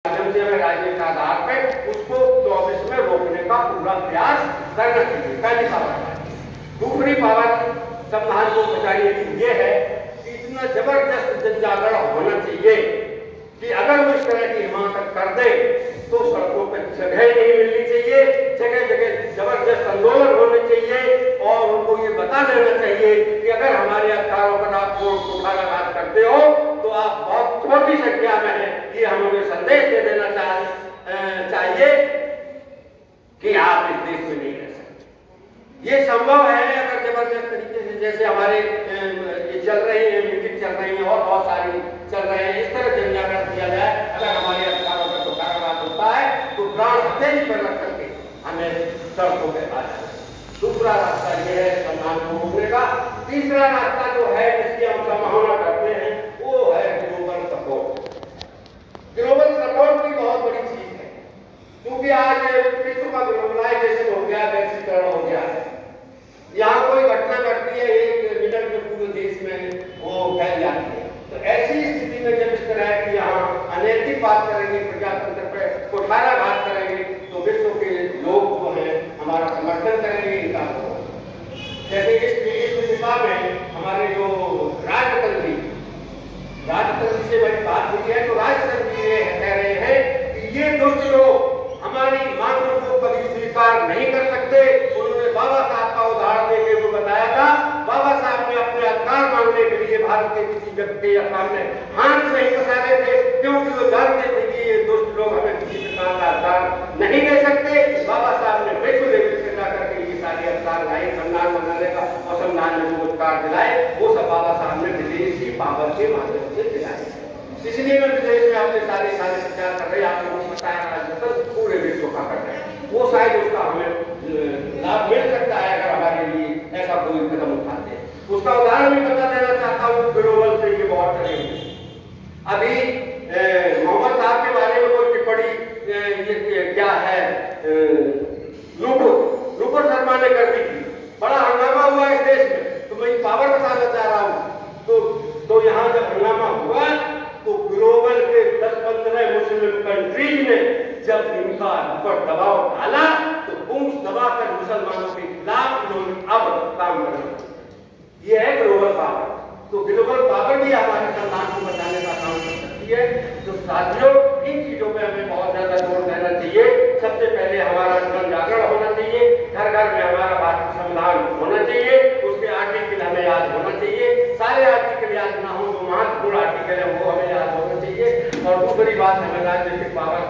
माध्यम से हमें राज्य के आधार पे उसको 24 में रोकने का पूरा प्रयास करना चाहिए, पहली पाबंदी। दूसरी पाबंदी संविधान को बचाने की ये है कि इतना जबरदस्त जन जागरण होना चाहिए कि अगर वो इस तरह की हिमाकत कर दे तो सड़कों पर जगह नहीं मिलनी चाहिए, जगह जगह जबरदस्त आंदोलन होने चाहिए और उनको ये बता देना चाहिए कि अगर हमारे अधिकारों पर आप कुठाराघात करते हो तो आप बहुत छोटी संख्या में हैं। ये हमें संदेश दे देना चाहिए कि आप इस देश में नहीं रह सकते। ये संभव है अगर जबरदस्त तरीके से, जैसे हमारे ये चल रही है, मीटिंग चल रही है और बहुत सारी चल रहे हैं, इस तरह जन जागरण किया जाए। अगर हमारे अधिकारों पर कुठाराघात होता है तो प्राण हथेली पर रख करके हमें सड़कों पर आ जाए। दूसरा रास्ता ये है संविधान को रोकने का। तीसरा रास्ता जो है जिसकी हम संभावना करते हैं वो है ग्लोबल सपोर्ट। ग्लोबल सपोर्ट की बहुत बड़ी चीज है, क्योंकि आज विश्व का ग्लोबलाइजेशन हो गया, वैश्वीकरण हो गया है। यहाँ कोई घटना घटती है 1 मिनट में पूरे देश में वो फैल जाती है। तो ऐसी स्थिति में जब इस तरह की यहाँ अनैतिक बात करेंगे, प्रजातंत्र पर कुठाराघात करेंगे तो विश्व के लोग जो है हमारा समर्थन करेंगे इनका। जैसे इस दिशा में हमारे जो राजतंत्री से बड़ी बात हुई है, तो राजतंत्री ये कह रहे हैं कि ये दुष्ट लोग हमारी मांगों को कभी स्वीकार नहीं कर सकते। उन्होंने बाबा साहब का उदाहरण देके वो बताया था, बाबा साहब ने अपने अधिकार मांगने के लिए भारत के किसी व्यक्ति के सामने हाथ नहीं पसारे थे, क्योंकि वो जानते थे कि ये दुष्ट लोग हमें किसी प्रकार का अधिकार नहीं दे सकते। बाबा साहब ने विश्व लेवल से जाकर के ये सारे अधिकार लाए, संविधान बनाने का और संविधान में जो अधिकार दिलाए वो सब बाबा साहब ने विदेशी पावर के माध्यम से दिलाए। इसलिए मैं विदेश में अपने सारे प्रचार कर रहे हैं, आप लोगों को बताया राजनीति पूरे विश्व का कर रहे हैं। वो शायद उसका हमें लाभ मिल सकता है अगर हमारे लिए ऐसा कोई कदम उठाते हैं। उसका उदाहरण भी बता देना चाहता हूँ, ग्लोबल से ये बहुत करेंगे। अभी मोहम्मद साहब के बारे में कोई टिप्पणी ये क्या है, नुपुर शर्मा ने कर दी थी, बड़ा हंगामा हुआ इस देश में। तो मैं पावर बताना चाह रहा हूँ, तो यहाँ जब हंगामा हुआ तो ग्लोबल के 10-15 मुस्लिम कंट्रीज ने जब इनका ऊपर दबाव डाला तो पूंछ दबाकर मुसलमानों के खिलाफ इन्होंने अब काम करना। ये है ग्लोबल पावर। तो ग्लोबल पावर भी हमारे संविधान को बचाने का काम कर सकती है। तो साथियों, इन चीजों पे हमें बहुत ज्यादा जोर देना चाहिए। सबसे पहले हमारा जन जागरण होना चाहिए, घर घर में हमारा भारतीय संविधान होना चाहिए, उसके आर्टिकल हमें याद होना चाहिए। सारे आर्टिकल याद ना हो तो महत्वपूर्ण आर्टिकल है वो हमें याद होना चाहिए। और दूसरी बात, हमें राजनीतिक पावर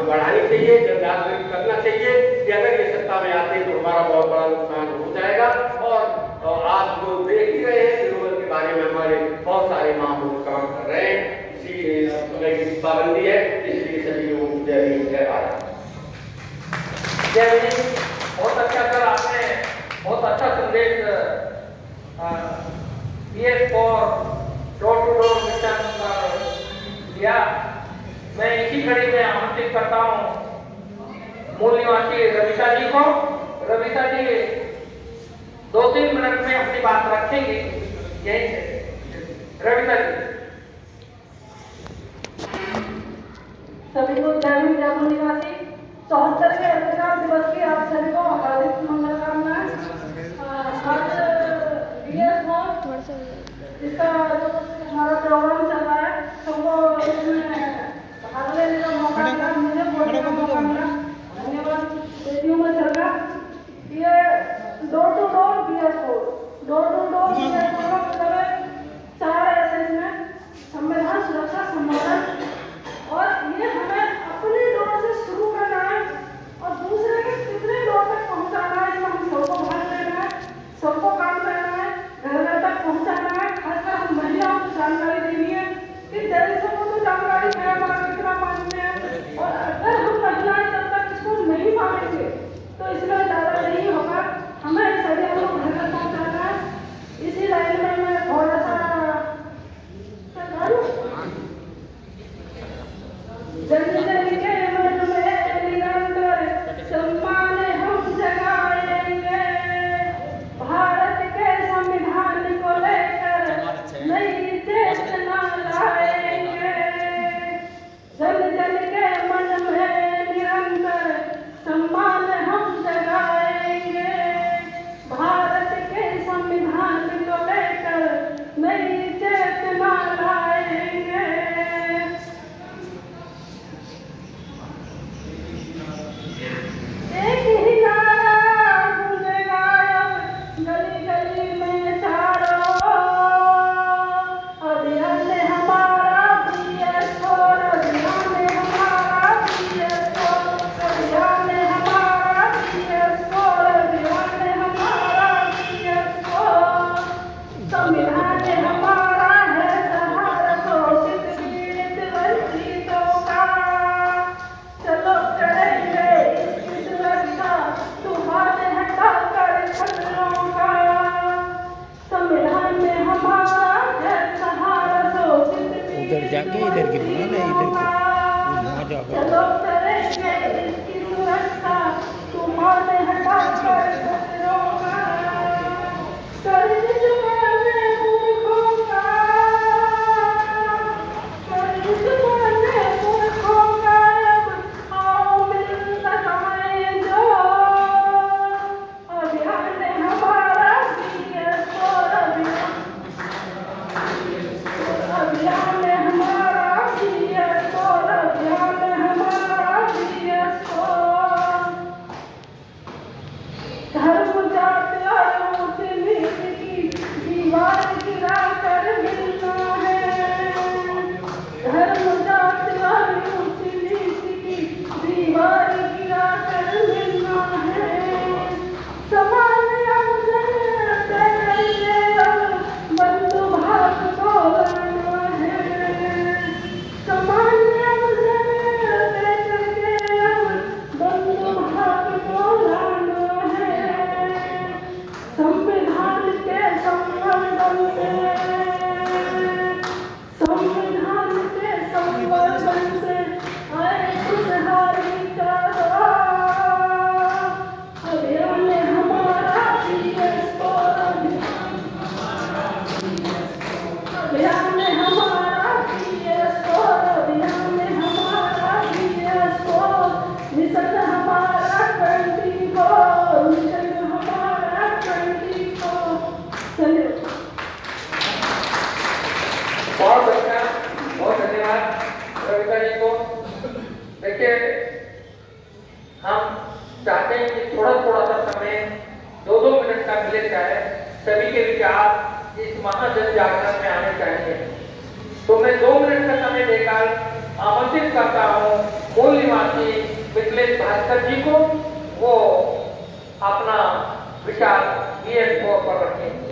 बढ़ानी चाहिए, जन जागरण करना चाहिए कि अगर ये सत्ता में आते हैं तो हमारा बहुत बड़ा नुकसान हो जाएगा। और आप जो देख ही रहे हैं ग्लोबल के बारे में हमारे बहुत सारे महापुरुष काम कर रहे हैं। इसी पाबंदी है, इसलिए सभी लोगों को जय हिंद, जय भारत। जय हिंद। बहुत अच्छा सर, आपने बहुत अच्छा संदेश डोर टू डोर मिशन दिया। मैं इसी कड़ी में आमंत्रित करता हूँ मूल निवासी रविता जी को। रविता जी 2-3 मिनट में अपनी बात रखेंगे यहीं से। रविता जी। सभी को जय हिंद, जय मूल निवासी। 74वें अधिकार दिवस की आप सभी को हार्दिक मंगल कामनाएं। आज इसका जो हमारा प्रोग्राम चल रहा है सबको इसमें भाग लेने का मौका मिला, मुझे बोलने का मौका मिला, धन्यवाद देती हूँ मैं सरकार। ये डोर टू डोर का मतलब है 4 ऐसे इसमें संविधान, सुरक्षा, संवर्धन, और ये हमें अपनी डोर से शुरू करना है और दूसरे के कितने डोर तक पहुँचाना है, इसमें हम सबको भाग लेना है, सबको काम करना है, घर घर तक पहुँचाना है। खासकर हम महिलाओं को जानकारी देनी है कि जैसे को तो जानकारी है, हमारा कितना पानी में है, लोग करेंगे इसकी सुरक्षा, तुम्हारे हटा कर रोका, कर्ज चुकाने मूर्खों का, कर्ज चुकाने मूर्खों का, अब आओ मिलकर कमाएं जो, अभियान हमारा PS और अभियान हमारा PS और अभियान हमारा PS और धर्म जाति और ऊंच नीच की दीवार गिरा कर मिलना है, धर्म जाति और ऊंच नीच की दीवार गिरा कर मिलना है, सामान्य अवसर देकर बंधु भाग को लाना है, सामान्य अवसर देकर बंधु भाग को लाना है, संविधान के संवर्धन से, संविधान के संवर्धन से आए खुशहाली का अभियान हमारा PS और अभियान हमारा PS और अभियान हमारा PS और मिशन हमारा 24, मिशन हमारा 24। चलिए बहुत अच्छा, बहुत धन्यवाद रविता जी को। देखिए, हम चाहते हैं कि थोड़ा थोड़ा सा समय 2-2 मिनट का मिले जाए, सभी के विचार इस महाजन जागरण में आने चाहिए। तो मैं 2 मिनट का समय देकर आमंत्रित करता हूँ मूल निवासी मिथिलेश भास्कर जी को, वो अपना विचार PS4 पर रखेंगे।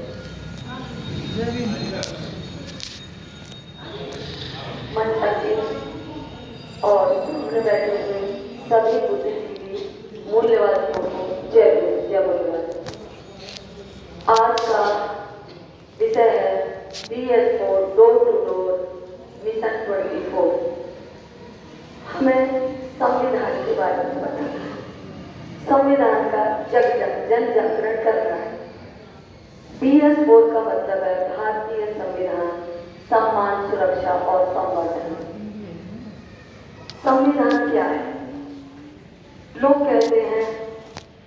मंच और में बैठे हुए सभी बुद्धिजीवी मूल्यवादियों को जय मूल्यवादी। आज का विषय है PS4 door to door mission 24। हमें संविधान के बारे में बताना है, संविधान का जन जागरण करना है। PS4 का मतलब है भारतीय संविधान, सम्मान, सुरक्षा और संवर्धन। संविधान क्या है? लोग कहते हैं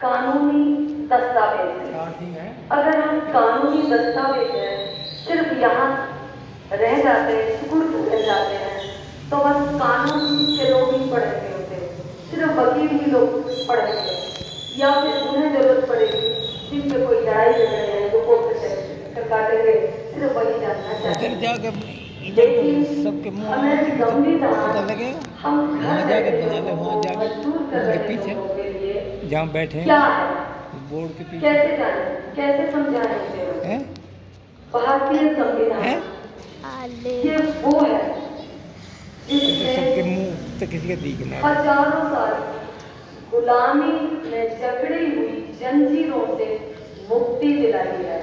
कानूनी दस्तावेज है। अगर हम कानूनी दस्तावेज हैं, सिर्फ यहाँ रह जाते हैं, सुकुर्द रह जाते हैं, तो बस कानून के लोग ही पढ़ेंगे होते, सिर्फ वकील ही लोग पढ़ेंगे, या फिर उन्हें जरूरत पड़ेगी जिन पे कोई लड़ाई झगड़े हैं तो कोर्ट कचहरी काटेंगे, सिर्फ वही जानना चाहिए। लेकिन हमें संविधान हम मजदूर कर पीछे जहाँ बैठे क्या है, बोर्ड के पीछे कैसे जाने, कैसे समझाएंगे? भारतीय संविधान ये वो है सबके मुंह तो किसी का दिखना हजारों साल गुलामी में जकड़ी हुई जंजीरों से मुक्ति दिलाई है,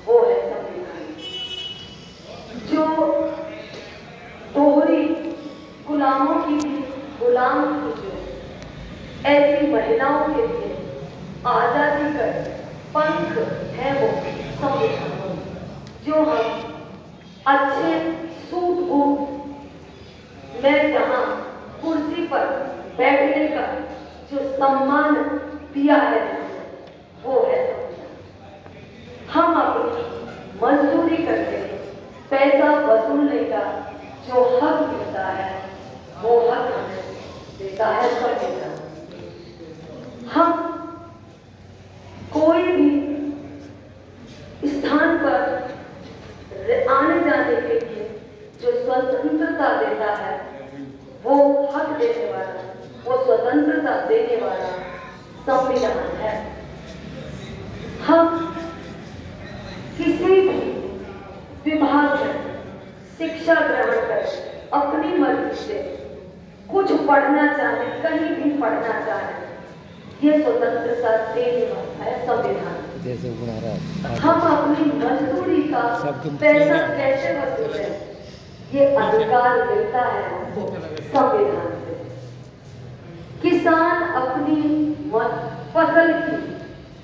वो है संविधान। जो दोहरी गुलामों की गुलाम की जो ऐसी महिलाओं के लिए आजादी का पंख है वो संविधान, जो हम अच्छे सूट बूट में जहाँ कुर्सी पर बैठने का जो सम्मान दिया है वो है संविधान। हम अपनी मजदूरी करके पैसा वसूलने का जो हक मिलता है वो हक हमें देता है संविधान। हम कोई भी स्थान पर आने जाने के लिए जो स्वतंत्रता देता है वो हक देने वाला, वो स्वतंत्रता देने वाला संविधान है। हम किसी भी विभाग में शिक्षा ग्रहण करें, अपनी मर्जी से कुछ पढ़ना चाहे, कहीं भी पढ़ना चाहे, ये स्वतंत्रता देने वाला है संविधान। जैसे हम अपनी मजदूरी का पैसा कैसे वसूलें, ये अधिकार मिलता है हमको संविधान से। फसल की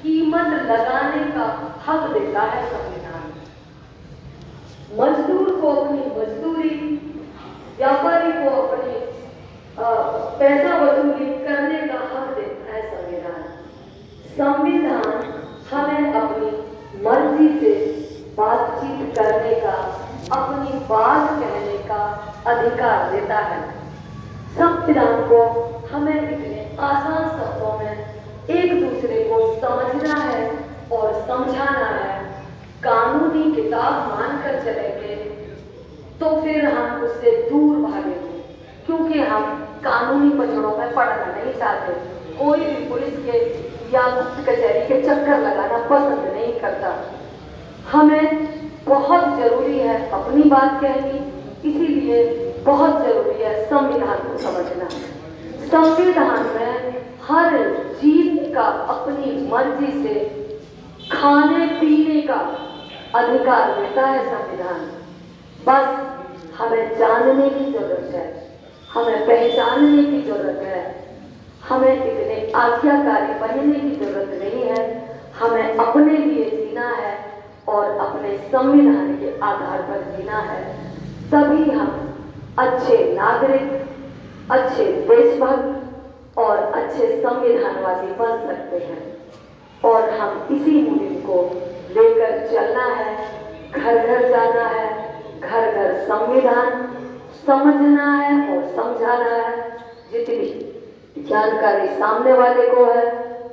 कीमत लगाने का हक देता है संविधान। मजदूर को अपनी मजदूरी, व्यापारी को अपनी पैसा वसूली करने का हक देता है संविधान। संविधान हमें अपनी मर्जी से बातचीत करने का, अपनी बात कहने का अधिकार देता है। संविधान को हमें इतने आसान शब्दों में एक दूसरे को समझना है और समझाना है। कानूनी किताब मानकर चलेंगे तो फिर हम उससे दूर भागेंगे, क्योंकि हम कानूनी पचड़ों में पड़ना नहीं चाहते। कोई भी पुलिस के या गुप्त कचहरी के चक्कर लगाना पसंद नहीं करता। हमें बहुत जरूरी है अपनी बात कहनी, इसीलिए बहुत जरूरी है संविधान को समझना। संविधान में हर जीव का अपनी मर्जी से खाने पीने का अधिकार देता है संविधान। बस हमें जानने की जरूरत है, हमें पहचानने की जरूरत है, हमें इतने आज्ञाकारी बनने की जरूरत नहीं है। हमें अपने लिए जीना है और अपने संविधान के आधार पर जीना है। तभी हम अच्छे नागरिक, अच्छे देशभक्त और अच्छे संविधानवादी बन सकते हैं। और हम इसी मुहिम को लेकर चलना है, घर घर जाना है, घर घर संविधान समझना है और समझाना है। जितनी जानकारी सामने वाले को है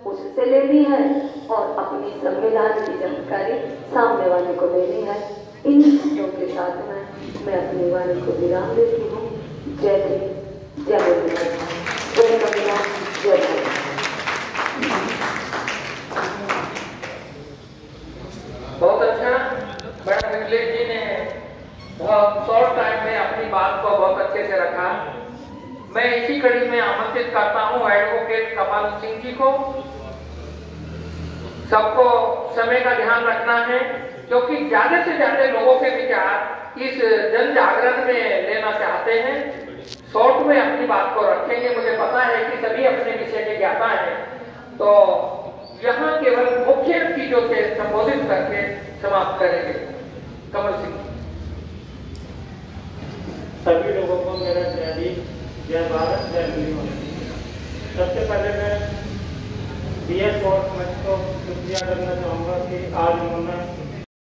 उससे लेनी है और अपनी संविधान की जानकारी सामने वाले को लेनी है। इन चीजों के साथ में मैं अपनी वाणी को विराम देती हूँ। जय हिंद, जय भारत, जय संविधान, जय भारत। बहुत अच्छा, मैडम इंग्लिश जी ने बहुत शॉर्ट टाइम में अपनी बात को बहुत अच्छे से रखा। मैं इसी कड़ी में आमंत्रित करता हूं एडवोकेट कमल सिंह जी को। सबको समय का ध्यान रखना है, क्योंकि ज्यादा से ज्यादा लोगों के विचार इस जन जागरण में लेना चाहते हैं। शॉर्ट में अपनी बात को रखेंगे। मुझे पता है कि सभी अपने विषय के ज्ञाता हैं, तो यहाँ केवल मुख्य चीजों से संबोधित करके समाप्त करेंगे। कमल सिंह। सभी लोगों को मेरा जय हिंद, जय भारत, जय हिंद। सबसे पहले मैं BS मंच को शुक्रिया करना चाहूँगा कि आज उन्होंने